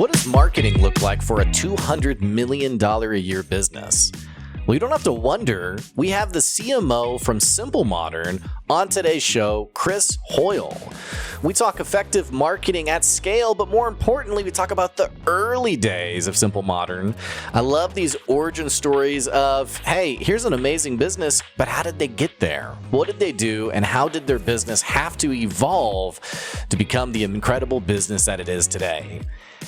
What does marketing look like for a $200 million a year business? Well, you don't have to wonder. We have the CMO from SimpleModern on today's show, Chris Hoyle. We talk effective marketing at scale, but more importantly, we talk about the early days of SimpleModern. I love these origin stories of, hey, here's an amazing business, but how did they get there? What did they do, and how did their business have to evolve to become the incredible business that it is today?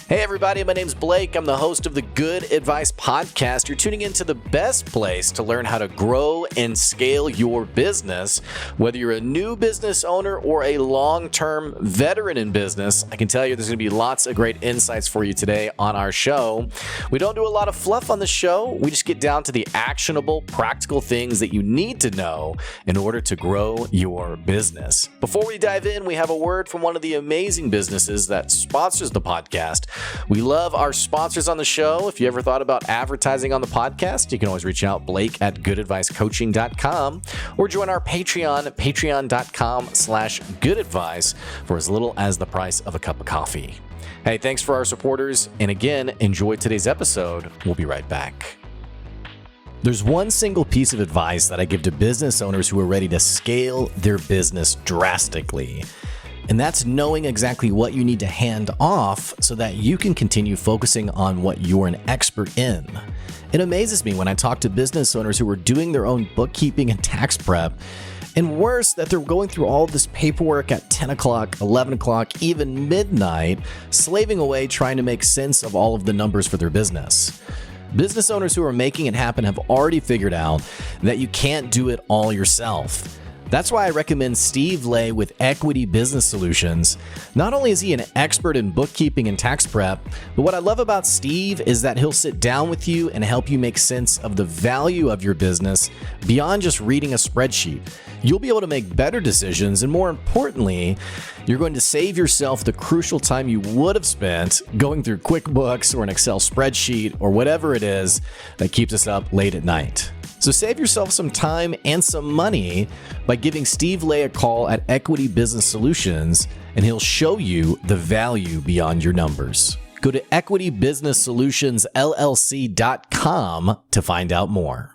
Hey everybody, my name's Blake. I'm the host of the Good Advice Podcast. You're tuning into the best place to learn how to grow and scale your business. Whether you're a new business owner or a long-term veteran in business, I can tell you there's going to be lots of great insights for you today on our show. We don't do a lot of fluff on the show. We just get down to the actionable, practical things that you need to know in order to grow your business. Before we dive in, we have a word from one of the amazing businesses that sponsors the podcast. We love our sponsors on the show. If you ever thought about advertising on the podcast, you can always reach out, Blake at goodadvicecoaching.com, or join our Patreon at patreon.com/goodadvice for as little as the price of a cup of coffee. Hey, thanks for our supporters. And again, enjoy today's episode. We'll be right back. There's one single piece of advice that I give to business owners who are ready to scale their business drastically. And that's knowing exactly what you need to hand off so that you can continue focusing on what you're an expert in. It amazes me when I talk to business owners who are doing their own bookkeeping and tax prep, and worse, that they're going through all of this paperwork at 10 o'clock, 11 o'clock, even midnight, slaving away trying to make sense of all of the numbers for their business. Business owners who are making it happen have already figured out that you can't do it all yourself. That's why I recommend Steve Lay with Equity Business Solutions. Not only is he an expert in bookkeeping and tax prep, but what I love about Steve is that he'll sit down with you and help you make sense of the value of your business beyond just reading a spreadsheet. You'll be able to make better decisions, and more importantly, you're going to save yourself the crucial time you would have spent going through QuickBooks or an Excel spreadsheet or whatever it is that keeps us up late at night. So save yourself some time and some money by giving Steve Lay a call at Equity Business Solutions, and he'll show you the value beyond your numbers. Go to equitybusinesssolutionsllc.com to find out more.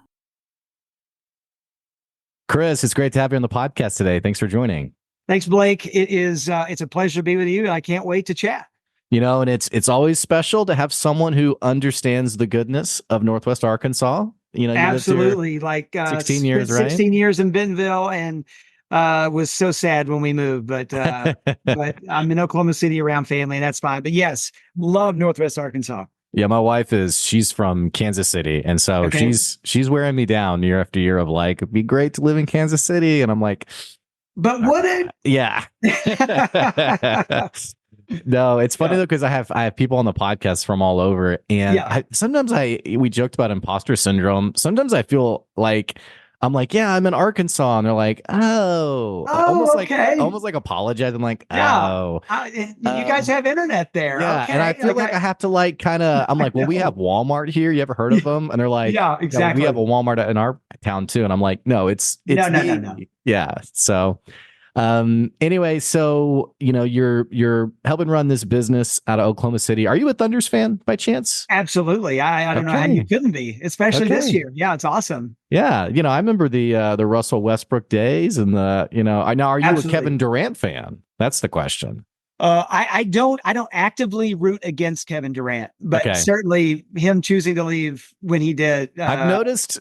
Chris, it's great to have you on the podcast today. Thanks for joining. Thanks, Blake. It's a pleasure to be with you, and I can't wait to chat. You know, and it's always special to have someone who understands the goodness of Northwest Arkansas. You know, absolutely. Like 16 years, right? 16 years in Bentonville, and was so sad when we moved. But but I'm in Oklahoma City around family, and that's fine. But yes, love Northwest Arkansas. Yeah, my wife she's from Kansas City, and so okay. she's wearing me down year after year of like, it'd be great to live in Kansas City, and I'm like, but would it? Yeah. No, it's funny though, because I have people on the podcast from all over, and yeah. Sometimes we joked about imposter syndrome. Sometimes I feel like I'm like, yeah, I'm in Arkansas, and they're like, almost okay. almost like apologizing, like, you guys have internet there, yeah, okay. And I feel like I have to like kind of, I'm like, well, we have Walmart here. You ever heard of them? And they're like, yeah, exactly. We have a Walmart in our town too, and I'm like, no, it's no. Yeah, so. Anyway, so, you know, you're helping run this business out of Oklahoma City. Are you a Thunders fan by chance? Absolutely. I don't know how you couldn't be, especially this year. Yeah, it's awesome. Yeah. You know, I remember the Russell Westbrook days and are you Absolutely. A Kevin Durant fan? That's the question. I don't actively root against Kevin Durant, but certainly him choosing to leave when he did. I've noticed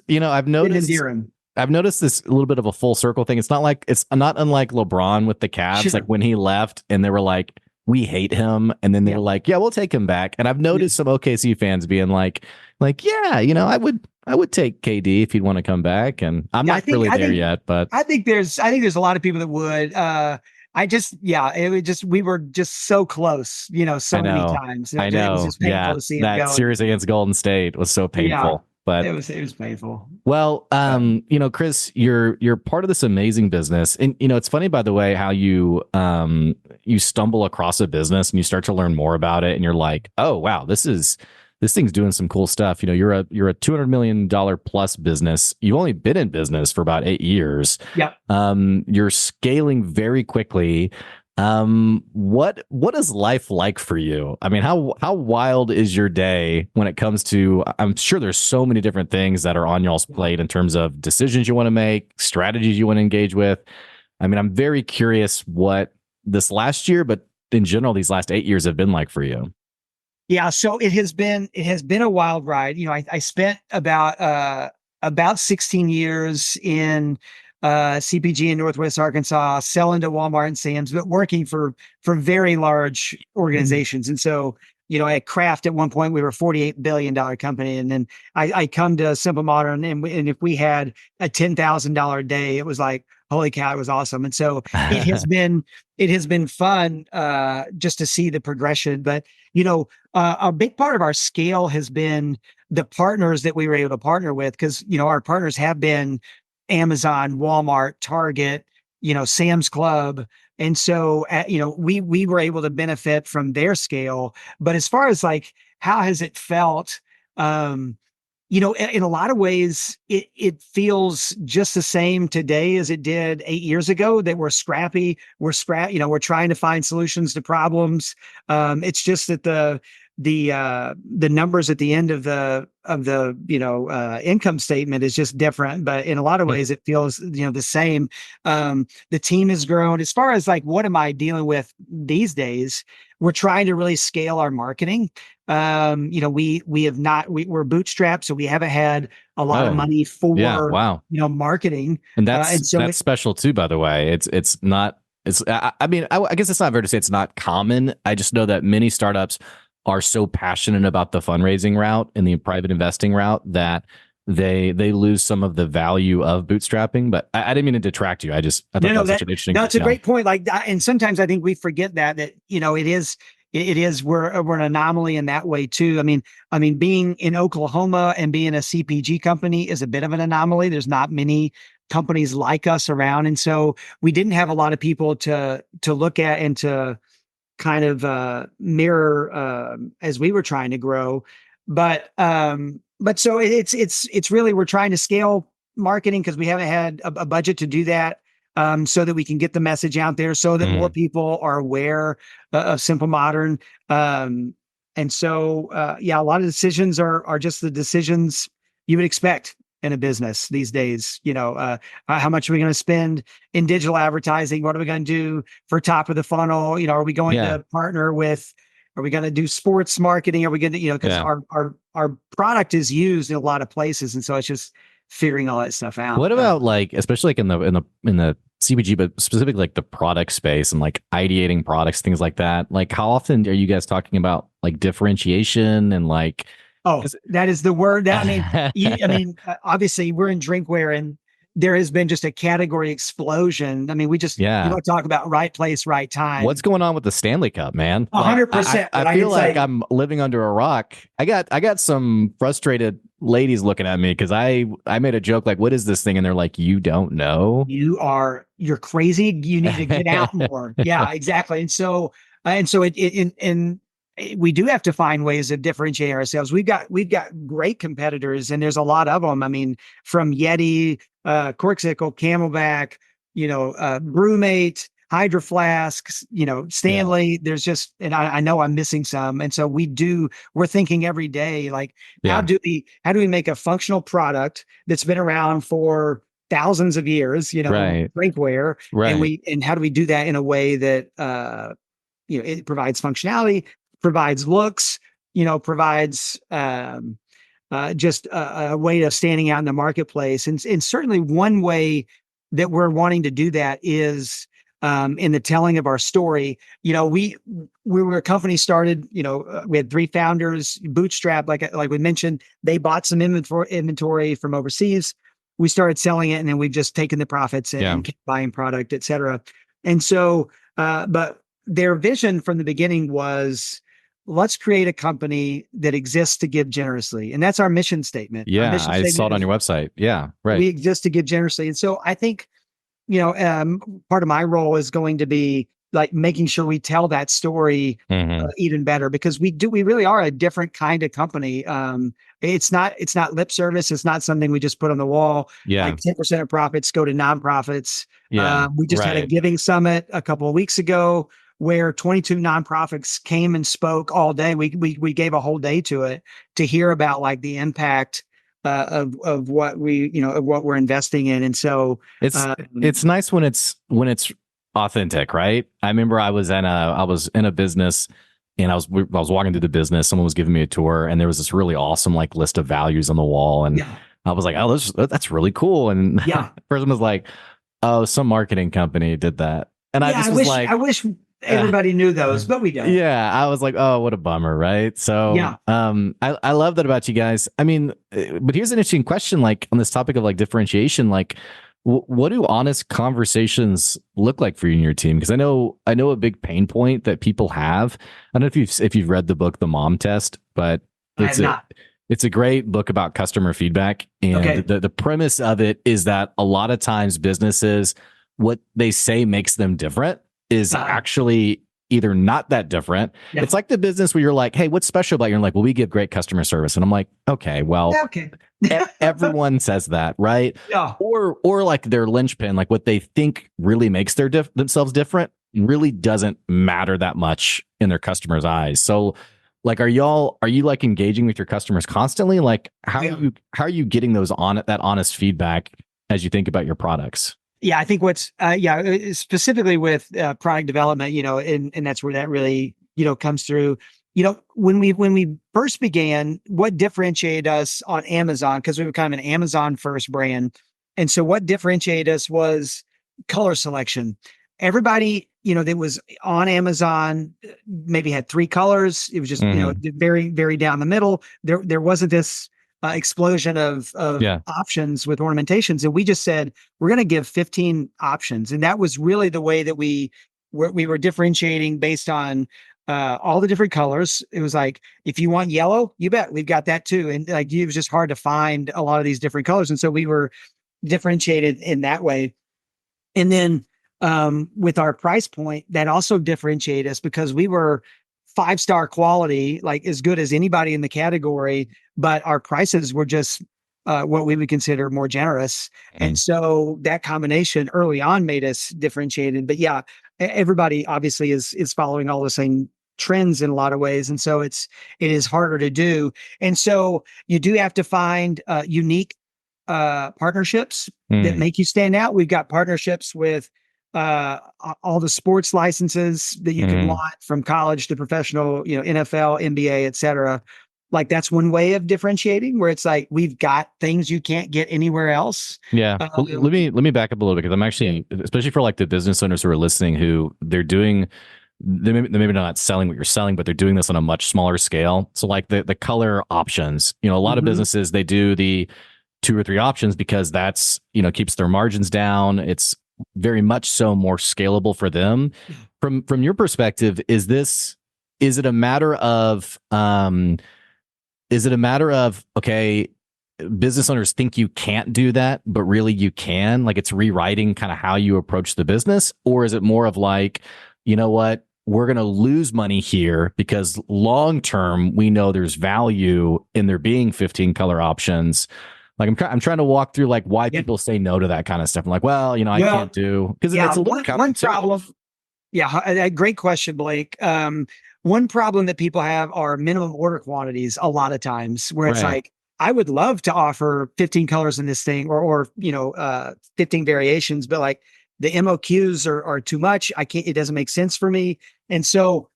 this a little bit of a full circle thing. It's not unlike LeBron with the Cavs, sure. Like when he left and they were like, we hate him. And then they were like, yeah, we'll take him back. And I've noticed some OKC fans being like, yeah, you know, I would take KD if he'd want to come back. And I'm not really there yet, but I think there's a lot of people that would, we were just so close, you know, so many times. I know. It was just painful to see him go. That series against Golden State was so painful. Yeah. But it was painful. Well, you know, Chris, you're part of this amazing business, and you know, it's funny, by the way, how you stumble across a business and you start to learn more about it, and you're like, oh wow, this thing's doing some cool stuff. You know, you're a $200 million plus business. You've only been in business for about 8 years. Yeah. You're scaling very quickly. What is life like for you? I mean, how wild is your day when it comes to, I'm sure there's so many different things that are on y'all's plate in terms of decisions you want to make, strategies you want to engage with. I mean, I'm very curious what this last year, but in general, these last 8 years have been like for you. Yeah, so it has been a wild ride. I spent about 16 years in CPG in Northwest Arkansas, selling to Walmart and Sam's, but working for very large organizations. And so, at Kraft at one point we were a $48 billion company, and then I come to Simple Modern, and if we had a $10,000 day, it was like, holy cow, it was awesome. And so it has been it has been fun just to see the progression. But a big part of our scale has been the partners that we were able to partner with, because our partners have been Amazon, Walmart, Target, Sam's Club. And so we were able to benefit from their scale. But as far as like how has it felt, in a lot of ways it feels just the same today as it did 8 years ago. That we're scrappy, we're trying to find solutions to problems. It's just that the numbers at the end of the income statement is just different, but in a lot of ways it feels the same. The team has grown. As far as like what am I dealing with these days, we're trying to really scale our marketing. We're bootstrapped, so we haven't had a lot of money Yeah, for wow. marketing. And And so that's special too, by the way. It's not, I mean, I guess it's not fair to say it's not common. I just know that many startups are so passionate about the fundraising route and the private investing route that they lose some of the value of bootstrapping. But I didn't mean to detract you. I thought that was such an interesting. That's a great point. Like, and sometimes I think we forget that we're an anomaly in that way too. I mean, being in Oklahoma and being a CPG company is a bit of an anomaly. There's not many companies like us around, and so we didn't have a lot of people to look at and to kind of mirror as we were trying to grow. But so it's really, we're trying to scale marketing because we haven't had a budget to do that, so that we can get the message out there, so that more people are aware of Simple Modern. And so a lot of decisions are just the decisions you would expect in a business these days. How much are we going to spend in digital advertising? What are we going to do for top of the funnel? Are we going to partner with, are we going to do sports marketing? Are we going to, because our product is used in a lot of places. And so it's just figuring all that stuff out. What about like, especially like in the CPG, but specifically like the product space and like ideating products, things like that? Like, how often are you guys talking about like differentiation and like, oh, that is the word. Obviously we're in drinkware, and there has been just a category explosion. I mean, you don't talk about right place, right time. What's going on with the Stanley Cup, man? 100%. I feel like I'm living under a rock. I got some frustrated ladies looking at me because I made a joke like, what is this thing? And they're like, you don't know? You're crazy. You need to get out more. Yeah, exactly. And so we do have to find ways of differentiating ourselves. We've got great competitors, and there's a lot of them. I mean, from Yeti, Corkcicle, Camelback, Brewmate, Hydro Flasks, Stanley. There's just, and I know I'm missing some. And so we're thinking every day, like, how do we make a functional product that's been around for thousands of years, drinkware, and how do we do that in a way that it provides functionality, provides looks, provides just a way of standing out in the marketplace. And certainly one way that we're wanting to do that is in the telling of our story. We were a company started, we had 3 founders, bootstrapped, like we mentioned. They bought some inventory from overseas. We started selling it, and then we've just taken the profits and kept buying product, et cetera. And so, but their vision from the beginning was, let's create a company that exists to give generously. And that's our mission statement. Yeah, I saw it on your website. Yeah, right. We exist to give generously. And so I think, part of my role is going to be like making sure we tell that story Hmm. even better, because we really are a different kind of company. It's not lip service. It's not something we just put on the wall. Yeah. Like 10% of profits go to nonprofits. Yeah. We just had a Right. giving summit a couple of weeks ago where 22 nonprofits came and spoke all day. We gave a whole day to it to hear about like the impact of what of what we're investing in. And so It's um, it's nice when it's authentic, right? I remember I was in a business, and I was walking through the business. Someone was giving me a tour, and there was this really awesome like list of values on the wall, and yeah, I was like, "Oh, that's really cool." And the yeah, person was like, "Oh, some marketing company did that," and I yeah. just I was wish like, uh, everybody knew those, but we don't. "Yeah." I was like, "Oh, what a bummer," right? So, Yeah. I love that about you guys. I mean, but here's an interesting question, like on this topic of like differentiation, like what do honest conversations look like for you and your team? Because I know a big pain point that people have. I don't know if you've read the book The Mom Test, but I it's have a not. it's a great book about customer feedback. And Okay. the premise of it is that a lot of times businesses, what they say makes them different is Uh, actually either not that different. yeah. It's like the business where you're like, hey, what's special about you? And like, well, we give great customer service. And I'm like, okay, well, Yeah, okay. everyone says that, right? Yeah. Or like their linchpin, like what they think really makes themselves different really doesn't matter that much in their customers' eyes. So like are you like engaging with your customers constantly? Like Yeah. how are you getting that honest feedback as you think about your products? Yeah, I think specifically with product development, and that's where that really, comes through. When we first began, what differentiated us on Amazon, because we were kind of an Amazon first brand. And so what differentiated us was color selection. Everybody, that was on Amazon maybe had three colors. It was just, Mm-hmm. very, very down the middle. There wasn't this explosion of Yeah. options with ornamentations. And we just said, we're going to give 15 options. And that was really the way that we were differentiating based on all the different colors. It was like, if you want yellow, you bet we've got that too. And like, it was just hard to find a lot of these different colors. And so we were differentiated in that way. And then with our price point, that also differentiated us because we were 5-star quality, like as good as anybody in the category, but our prices were just what we would consider more generous. And Mhm. so that combination early on made us differentiated. But yeah, everybody obviously is following all the same trends in a lot of ways. And so it is harder to do. And so you do have to find unique partnerships that Mm. make you stand out. We've got partnerships with all the sports licenses that you could Mhm. want, from college to professional, NFL, NBA, et cetera. Like that's one way of differentiating, where it's like, we've got things you can't get anywhere else. Yeah. Well, let me back up a little bit because I'm actually, especially for like the business owners who are listening, who they're maybe not selling what you're selling, but they're doing this on a much smaller scale. So like the color options, a lot of Mhm. businesses, they do the two or three options because that's, keeps their margins down. It's very much so more scalable for them. From your perspective, is it a matter of okay, business owners think you can't do that, but really you can, like it's rewriting kind of how you approach the business? Or is it more of like, you know what, we're going to lose money here because long term we know there's value in there being 15 color options? Like I'm trying to walk through like why Yeah. people say no to that kind of stuff. I'm like, well, I Well, can't do, because yeah. it's a little One problem. counterintuitive. Yeah, a great question, Blake. One problem that people have are minimum order quantities a lot of times, where it's Right. like, I would love to offer 15 colors in this thing, or 15 variations, but like the MOQs are too much. I can't, it doesn't make sense for me. And so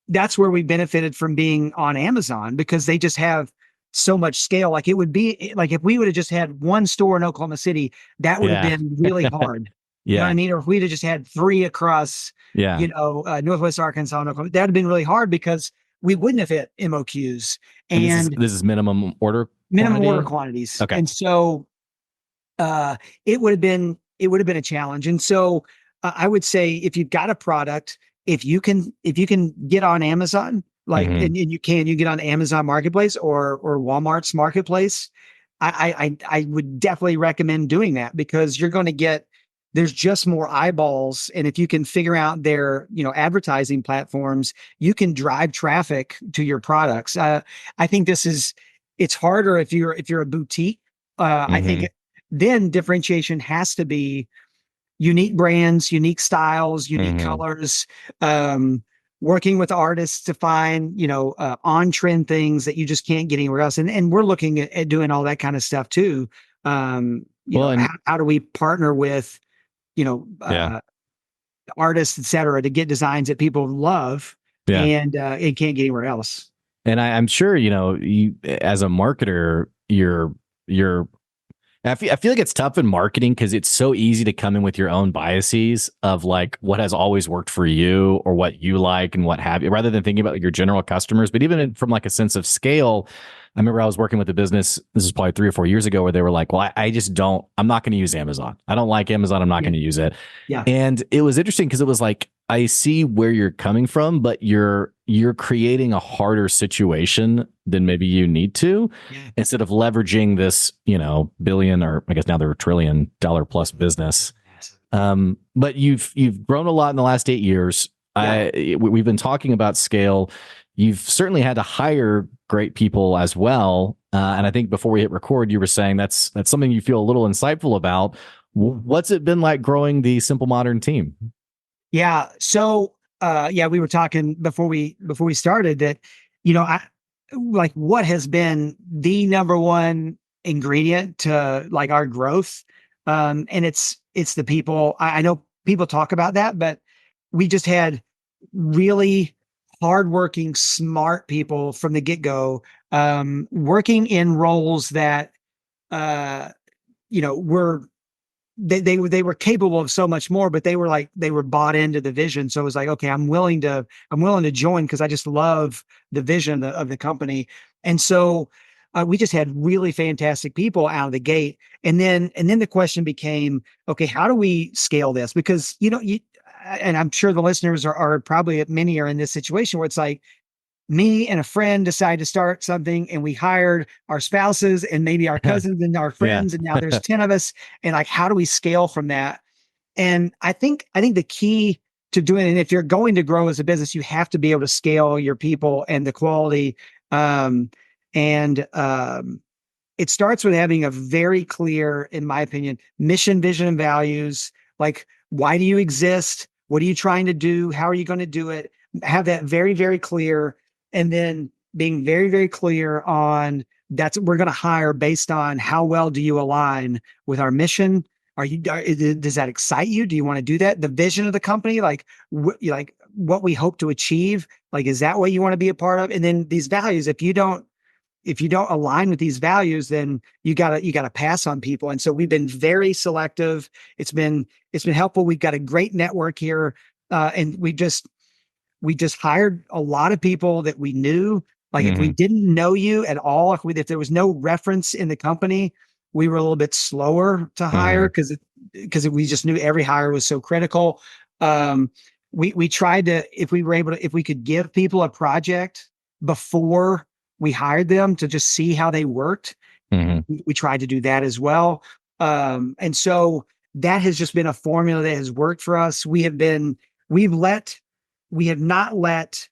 that's where we benefited from being on Amazon, because they just have so much scale. Like, it would be like if we would have just had one store in Oklahoma City, that would have Yeah. been really hard. You know what I Yeah. mean? Or if we'd have just had three across, Yeah. Northwest Arkansas, and Oklahoma, that'd have been really hard because we wouldn't have hit MOQs And and this is minimum order minimum order quantity. quantities. Okay. And so it would have been a challenge. And so I would say, if you've got a product, if you can get on Amazon, like, Hmm. and you get on Amazon Marketplace or Walmart's Marketplace, I would definitely recommend doing that, because you're going to get there's just more eyeballs. And if you can figure out their, advertising platforms, you can drive traffic to your products. I think it's harder if you're a boutique. I Mm-hmm. think then differentiation has to be unique brands, unique styles, unique Mm-hmm. colors, working with artists to find, on trend things that you just can't get anywhere else. And we're looking at doing all that kind of stuff too. Well, and How do we partner with, yeah, artists, et cetera, to get designs that people love yeah. and it can't get anywhere else. And I'm sure, you as a marketer, you're I feel like it's tough in marketing because it's so easy to come in with your own biases of like what has always worked for you or what you like and what have you, rather than thinking about like your general customers. But even from like a sense of scale, I remember I was working with a business, this is probably 3 or 4 years ago, where they were like, well, I'm not going to use Amazon. I don't like Amazon. I'm not Yeah. going to use it. Yeah. And it was interesting because it was like, I see where you're coming from, but you're creating a harder situation than maybe you need to, instead of leveraging this, billion, or I guess now they're $1 trillion plus business. But you've grown a lot in the last 8 years. Yeah. We've been talking about scale. You've certainly had to hire great people as well. And I think before we hit record, you were saying that's something you feel a little insightful about. What's it been like growing the SimpleModern team? Yeah. So, we were talking before we started that, I like what has been the number one ingredient to like our growth. And it's the people. I know people talk about that, but we just had really hardworking, smart people from the get go, working in roles that, uh, were they were capable of so much more, but they were bought into the vision. So it was like, okay, I'm willing to join because I just love the vision of the company. And so we just had really fantastic people out of the gate. And then the question became, okay, how do we scale this? Because and I'm sure the listeners are probably, many are in this situation where it's like, me and a friend decided to start something and we hired our spouses and maybe our cousins and our Yeah. friends. And now there's 10 of us. And like, how do we scale from that? And I think the key to doing it, and if you're going to grow as a business, you have to be able to scale your people and the quality. It starts with having a very clear, in my opinion, mission, vision, and values. Like, why do you exist? What are you trying to do? How are you going to do it? Have that very, very clear. And then being very, very clear on that's what we're going to hire based on how well do you align with our mission? Does that excite you? Do you want to do that? The vision of the company, like what we hope to achieve, like, is that what you want to be a part of? And then these values, if you don't align with these values, then you gotta pass on people. And so we've been very selective. It's been helpful. We've got a great network here. And we just hired a lot of people that we knew. Like, if we didn't know you at all, if there was no reference in the company, we were a little bit slower to hire because we just knew every hire was so critical. We tried to, if we could give people a project before we hired them to just see how they worked. We tried to do that as well. And so that has just been a formula that has worked for us. We have not let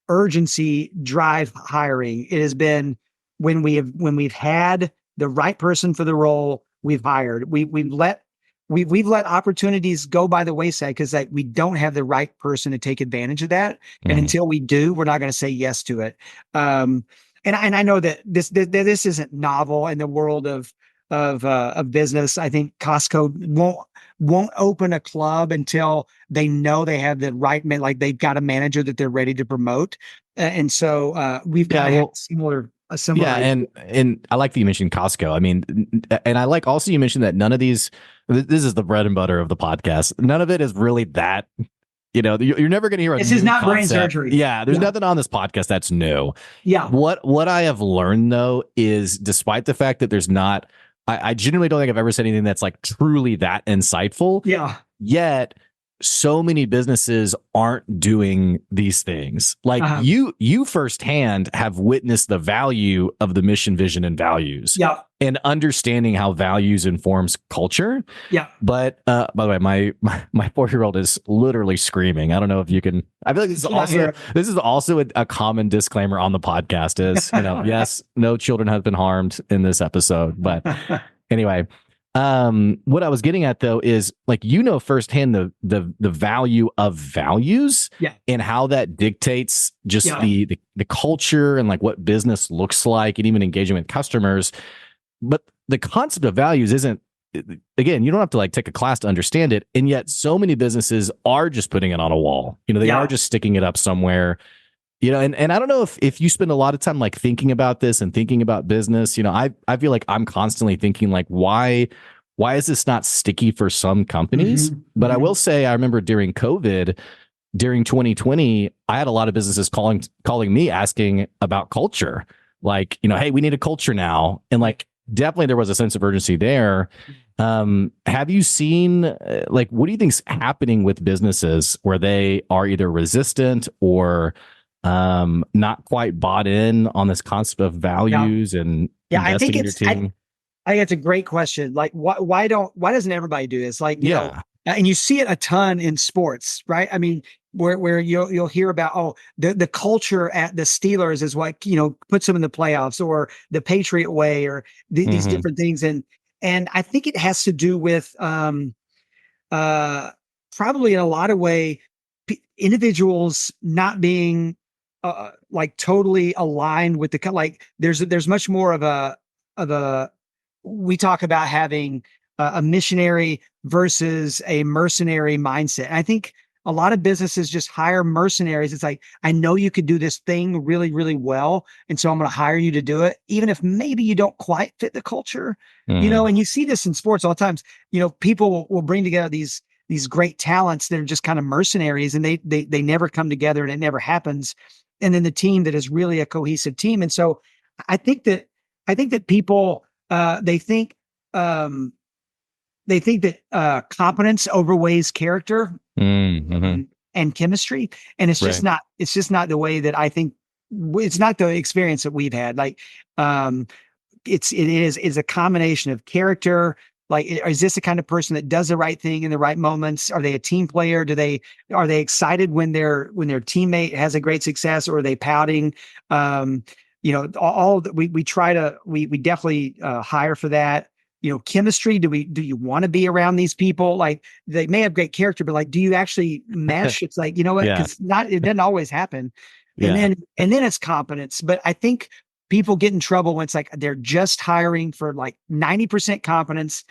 urgency drive hiring. It has been when we've had the right person for the role, we've hired. We've let opportunities go by the wayside because like we don't have the right person to take advantage of that. And until we do, we're not going to say yes to it. And I know that this isn't novel in the world of business. I think Costco won't open a club until they know they have the right man, like they've got a manager that they're ready to promote. And so we've got a similar. Yeah, and I like that you mentioned Costco. I mean, and I like also you mentioned that none of these. This is the bread and butter of the podcast. None of it is really that. You're never going to hear this is not brain surgery. Yeah, there's nothing on this podcast that's new. Yeah. What I have learned though is, despite the fact that there's not, I genuinely don't think I've ever said anything that's like truly that insightful. Yeah. Yet so many businesses aren't doing these things. Like Uh-huh. you firsthand have witnessed the value of the mission, vision, and values Yeah. and understanding how values informs culture. Yeah. But by the way, my 4-year-old is literally screaming. I don't know if you can. I feel like this is also a common disclaimer on the podcast. Is yes, no children have been harmed in this episode, but anyway. What I was getting at though is like firsthand the value of values Yeah. and how that dictates just Yeah. the culture and like what business looks like and even engaging with customers. But the concept of values isn't, again, you don't have to like take a class to understand it. And yet so many businesses are just putting it on a wall. They are just sticking it up somewhere. And I don't know if you spend a lot of time like thinking about this and thinking about business. I feel like I'm constantly thinking like, why is this not sticky for some companies? Mm-hmm. But I will say, I remember during COVID, during 2020, I had a lot of businesses calling me asking about culture. Like, hey, we need a culture now. And like, definitely there was a sense of urgency there. Have you seen like, what do you think's happening with businesses where they are either resistant or not quite bought in on this concept of values and investing in your team? I think it's a great question. Like, why doesn't everybody do this? Like, and you see it a ton in sports, right? I mean, where you'll hear about, the culture at the Steelers is what, puts them in the playoffs, or the Patriot way, or these different things. And I think it has to do with, probably in a lot of way, individuals not being, like totally aligned with like there's much more of a we talk about having a missionary versus a mercenary mindset. And I think a lot of businesses just hire mercenaries. It's like, I know you could do this thing really, really well, and so I'm going to hire you to do it, even if maybe you don't quite fit the culture. And you see this in sports all the times. People will bring together these great talents that are just kind of mercenaries, and they never come together, and it never happens. And then the team that is really a cohesive team. And so I think that people, they think that competence overweighs character and chemistry, and it's just not. It's just not the way that I think. It's not the experience that we've had. Like, it is a combination of character. Like, is this the kind of person that does the right thing in the right moments? Are they a team player? Are they excited when their teammate has a great success, or are they pouting? All that we definitely hire for that. Chemistry. Do you want to be around these people? Like, they may have great character, but like, do you actually mesh? It's like, because it doesn't always happen. And then it's competence. But I think people get in trouble when it's like they're just hiring for like 90% competence,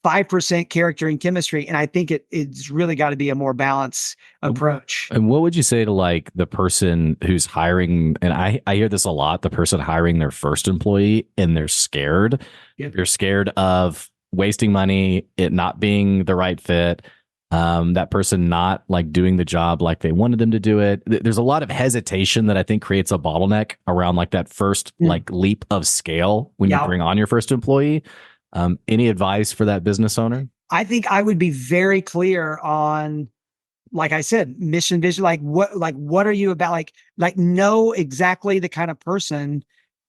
5% character and chemistry. And I think it's really got to be a more balanced approach. And what would you say to like the person who's hiring? And I hear this a lot, the person hiring their first employee, and they're scared. They're scared of wasting money, it not being the right fit. That person not like doing the job like they wanted them to do it. There's a lot of hesitation that I think creates a bottleneck around like that first like leap of scale when you bring on your first employee. Any advice for that business owner? I think I would be very clear on, like I said, mission, vision. Like what are you about? Like know exactly the kind of person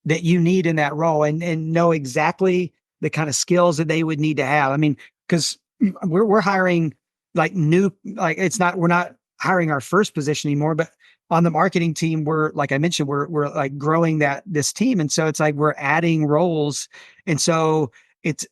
that you need in that role, and know exactly the kind of skills that they would need to have. I mean, because we're hiring like we're not hiring our first position anymore, but on the marketing team, we're, like I mentioned, we're like growing this team. And so it's like, we're adding roles. And so it's,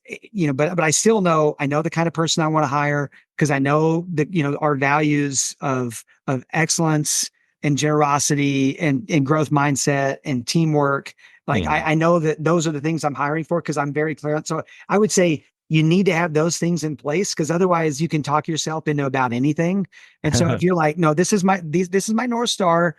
but I still know, the kind of person I want to hire, because I know that, our values of excellence and generosity and growth mindset and teamwork. Like, I know that those are the things I'm hiring for, because I'm very clear. So I would say, you need to have those things in place, because otherwise you can talk yourself into about anything. And so if you're like, no, this is my North Star,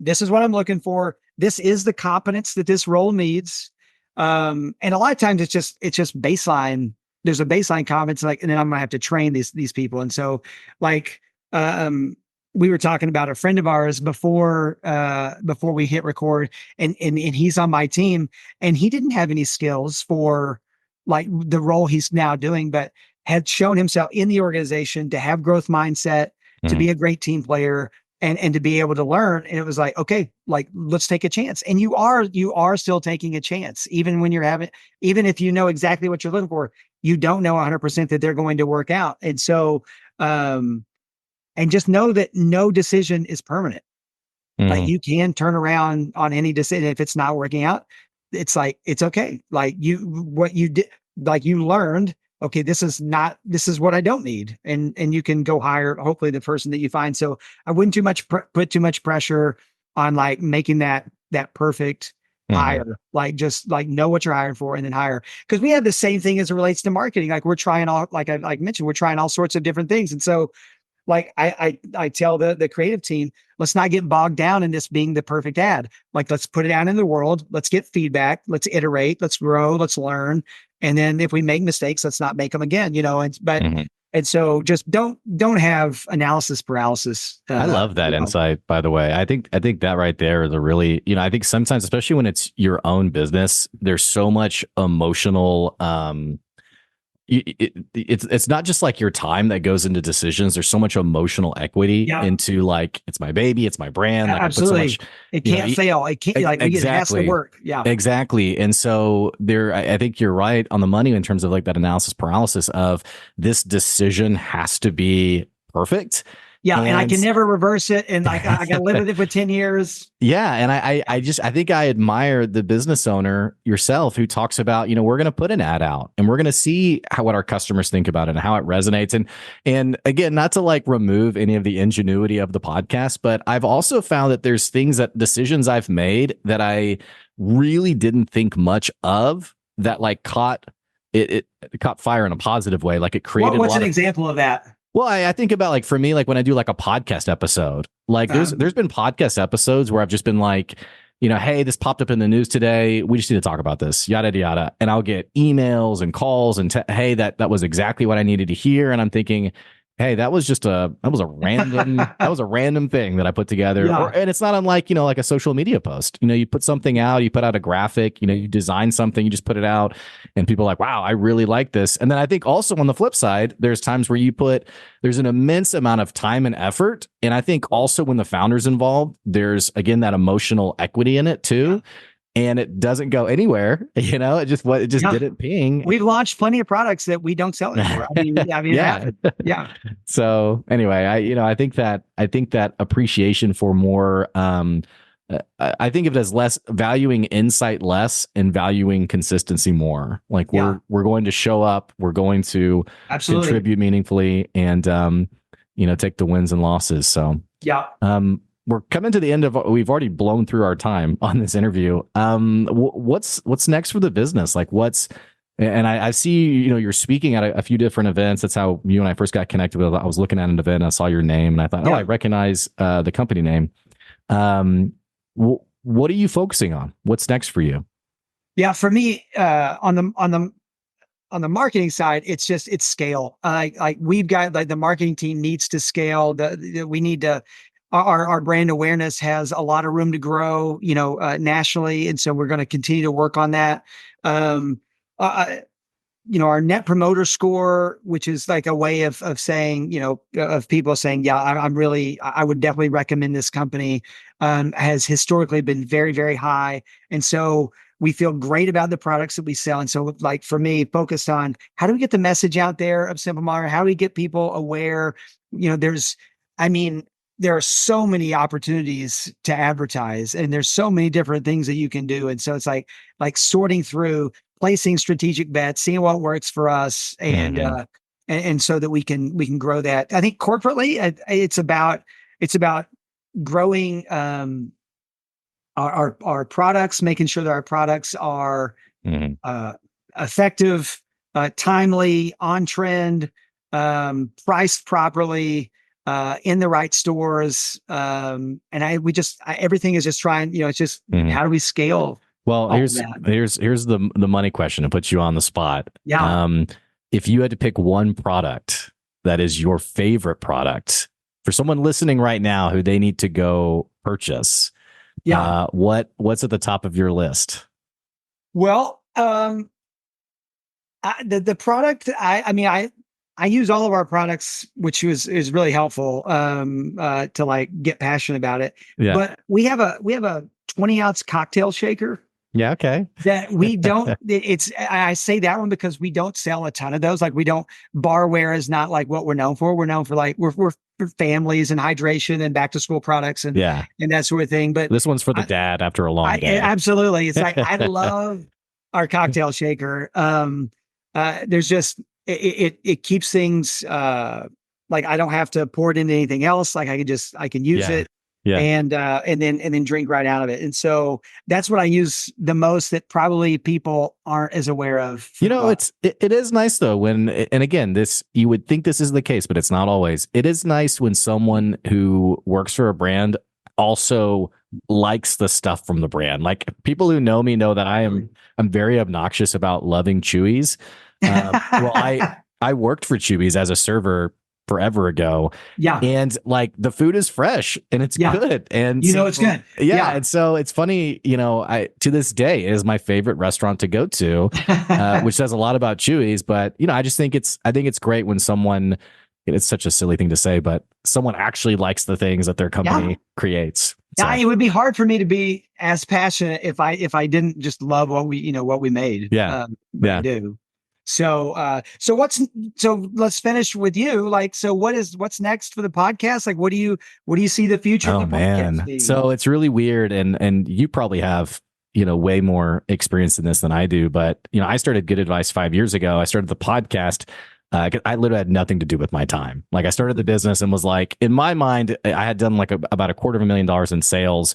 this is what I'm looking for, this is the competence that this role needs. And a lot of times it's just baseline. There's a baseline competence, like, and then I'm gonna have to train these people. And so, like, we were talking about a friend of ours before we hit record, and he's on my team, and he didn't have any skills for like the role he's now doing, but had shown himself in the organization to have growth mindset, to Mhm. be a great team player, and to be able to learn. And it was like, okay, like let's take a chance. And you are still taking a chance, even when even if you know exactly what you're looking for, you don't know 100% that they're going to work out. And so, um, and just know that no decision is permanent. Like Mhm. you can turn around on any decision if it's not working out. It's like it's okay. Like what you did, like you learned. Okay, this is what I don't need, and you can go hire hopefully the person that you find. So I wouldn't put too much pressure on like making that perfect Mhm. hire. Like just like know what you're hiring for and then hire. Because we have the same thing as it relates to marketing. Like we're trying all like I like mentioned, we're trying all sorts of different things, and so like I tell the creative team, let's not get bogged down in this being the perfect ad. Like let's put it out in the world, let's get feedback, let's iterate, let's grow, let's learn, and then if we make mistakes, let's not make them again. Mhm. And so just don't have analysis paralysis. I love that insight, by the way. I think that right there is a really, I think sometimes, especially when it's your own business, there's so much emotional it's not just like your time that goes into decisions. There's so much emotional equity Yeah, into like it's my baby, it's my brand. Like I put so much, absolutely. It can't fail. It can't like it has to exactly, work. Yeah. exactly. And so I think you're right on the money in terms of like that analysis paralysis of this decision has to be perfect. Yeah, and I And can never reverse it. And like I got to live with it for 10 years. yeah, and I think I admire the business owner yourself who talks about, we're going to put an ad out and we're going to see what our customers think about it and how it resonates. And again, not to like remove any of the ingenuity of the podcast, but I've also found that there's decisions I've made that I really didn't think much of that like it caught fire in a positive way. Like it created a What's lot an of. example of that? Well, I think about like for me, like when I do like a podcast episode, like there's been podcast episodes where I've just been like, hey, this popped up in the news today. We just need to talk about this, yada yada. And I'll get emails and calls and hey, that was exactly what I needed to hear. And I'm thinking, hey, that was a random thing that I put together. Yeah. And it's not unlike, like a social media post. You put something out, you put out a graphic, you design something, you just put it out, and people are like, wow, I really like this. And then I think also on the flip side, there's times where there's an immense amount of time and effort. And I think also when the founder's involved, there's again that emotional equity in it too. And it doesn't go anywhere. It just Yeah. didn't ping. We've launched plenty of products that we don't sell anymore. It Yeah. happened. Yeah. So anyway, I think that appreciation for more, I think of it as less valuing insight less and valuing consistency more. Like Yeah. we're going to show up, we're going to Absolutely. contribute meaningfully and, take the wins and losses. So, Yeah. we're coming to the end of, we've already blown through our time on this interview. What's next for the business? Like and I see, you're speaking at a few different events. That's how you and I first got connected. I was looking at an event, and I saw your name, and I thought, I recognize the company name. What are you focusing on? What's next for you? Yeah. For me, on the marketing side, it's scale. Like we've got like the marketing team needs to scale. We need to. Our brand awareness has a lot of room to grow, nationally, and so we're going to continue to work on that. Um, uh, our net promoter score, which is like a way of saying, of people saying, yeah, I would definitely recommend this company, has historically been very, very high. And so we feel great about the products that we sell. And so like for me, focused on how do we get the message out there of SimpleModern? How do we get people aware? I mean, there are so many opportunities to advertise and there's so many different things that you can do. And so it's like sorting through placing strategic bets, seeing what works for us, and so that we can grow that. I think corporately, it's about growing our products, making sure that our products are Mhm. effective, timely, on trend, priced properly. In the right stores, everything is just trying. It's just Mhm. how do we scale Well, all of here's that? here's here's the money question to put you on the spot. Yeah, If you had to pick one product that is your favorite product for someone listening right now who they need to go purchase, yeah. what's at the top of your list? Well, the product, I mean, I use all of our products, which is really helpful to like get passionate about it. Yeah. But we have a 20-ounce cocktail shaker Yeah. Okay. that we don't. I say that one because we don't sell a ton of those. Like we don't. Barware is not like what we're known for. We're known for like we're for families and hydration and back to school products and that sort of thing. But this one's for the dad after a long day. Absolutely, it's like I love our cocktail shaker. There's just it keeps things like I don't have to pour it into anything else. Like I can use it. Yeah. And then drink right out of it. And so that's what I use the most that probably people aren't as aware of. It is nice though when, and again, you would think this is the case, but it's not always. It is nice when someone who works for a brand also likes the stuff from the brand. Like people who know me know that I'm very obnoxious about loving Chewies. Well, I worked for Chewies as a server forever ago. Yeah. And like the food is fresh and it's good. And it's good. Yeah. And so it's funny, I to this day it is my favorite restaurant to go to, which says a lot about Chewies. But I just think I think it's great when someone, it's such a silly thing to say, but someone actually likes the things that their company creates. So. Yeah, it would be hard for me to be as passionate if I didn't just love what we made. Yeah. I do. So let's finish with you. Like, so what's next for the podcast? Like, what do you see the future of the podcast being? So it's really weird. And you probably have, way more experience in this than I do, but I started Good Advice 5 years ago. I started the podcast. I literally had nothing to do with my time. Like I started the business and was like, in my mind, I had done like about $250,000 in sales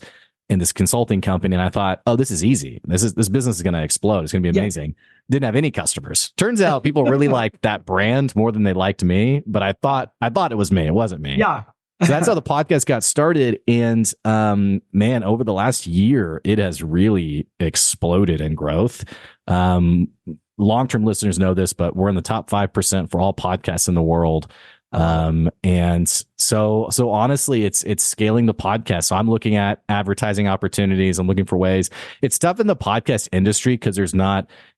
in this consulting company. And I thought, oh, this is easy. This business is going to explode. It's going to be amazing. Didn't have any customers. Turns out people really liked that brand more than they liked me. But I thought it was me. It wasn't me. Yeah. So that's how the podcast got started. And man, over the last year, it has really exploded in growth. Long-term listeners know this, but we're in the top 5% for all podcasts in the world. And so honestly, it's scaling the podcast. So I'm looking at advertising opportunities. I'm looking for ways. It's tough in the podcast industry because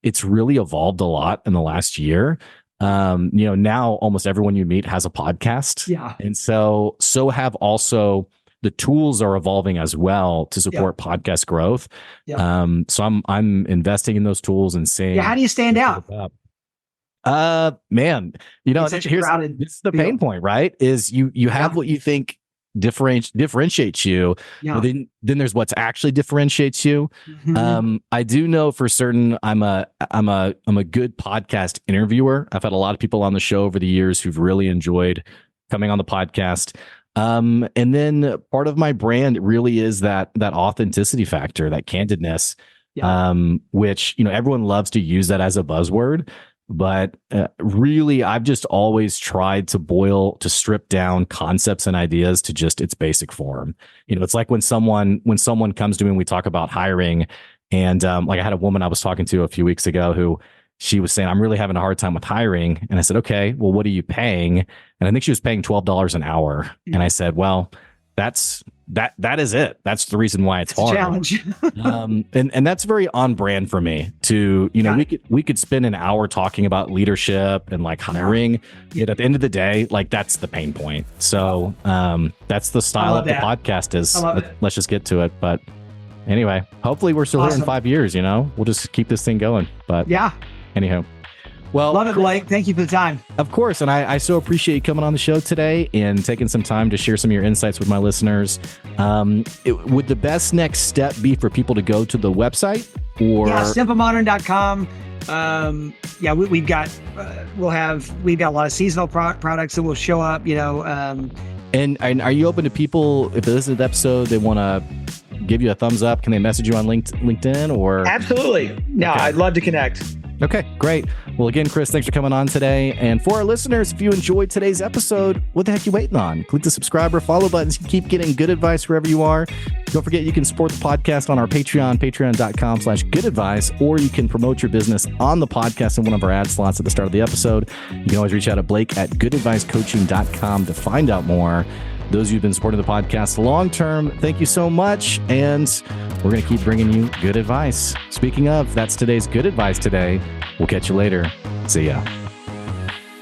it's really evolved a lot in the last year. Now almost everyone you meet has a podcast. Yeah. And so have also the tools are evolving as well to support podcast growth. Yeah. So I'm investing in those tools and seeing. Yeah. How do you stand out? Man, this is the pain point, right? Is you have what you think differentiates you, but then there's what's actually differentiates you. Mm-hmm. I do know for certain I'm a good podcast interviewer. I've had a lot of people on the show over the years who've really enjoyed coming on the podcast. And then part of my brand really is that authenticity factor, that candidness, which, everyone loves to use that as a buzzword. But really, I've just always tried to strip down concepts and ideas to just its basic form. It's like when someone comes to me and we talk about hiring, and like I had a woman I was talking to a few weeks ago who she was saying, I'm really having a hard time with hiring. And I said, okay, well, what are you paying? And I think she was paying $12 an hour. And I said, well, that is it. That's the reason why it's hard. Challenge. And that's very on brand for me to, we could spend an hour talking about leadership and like hiring. Yet at the end of the day, like that's the pain point. So that's the style of the podcast is. Let's just get to it. But anyway, hopefully we're still here in 5 years, we'll just keep this thing going. But anyhow. Well, love it, Blake. Thank you for the time. Of course. And I so appreciate you coming on the show today and taking some time to share some of your insights with my listeners. Would the best next step be for people to go to the website or? Yeah, SimpleModern.com. We've got a lot of seasonal products that will show up, And are you open to people, if they listen to the episode, they want to give you a thumbs up? Can they message you on LinkedIn or? Absolutely. No, okay. I'd love to connect. Okay, great. Well, again, Chris, thanks for coming on today. And for our listeners, if you enjoyed today's episode, what the heck are you waiting on? Click the subscribe or follow buttons. Keep getting good advice wherever you are. Don't forget, you can support the podcast on our Patreon, patreon.com/goodadvice, or you can promote your business on the podcast in one of our ad slots at the start of the episode. You can always reach out to Blake at goodadvicecoaching.com to find out more. Those of you who've been supporting the podcast long-term, thank you so much. And we're going to keep bringing you good advice. Speaking of, that's today's good advice today. We'll catch you later. See ya.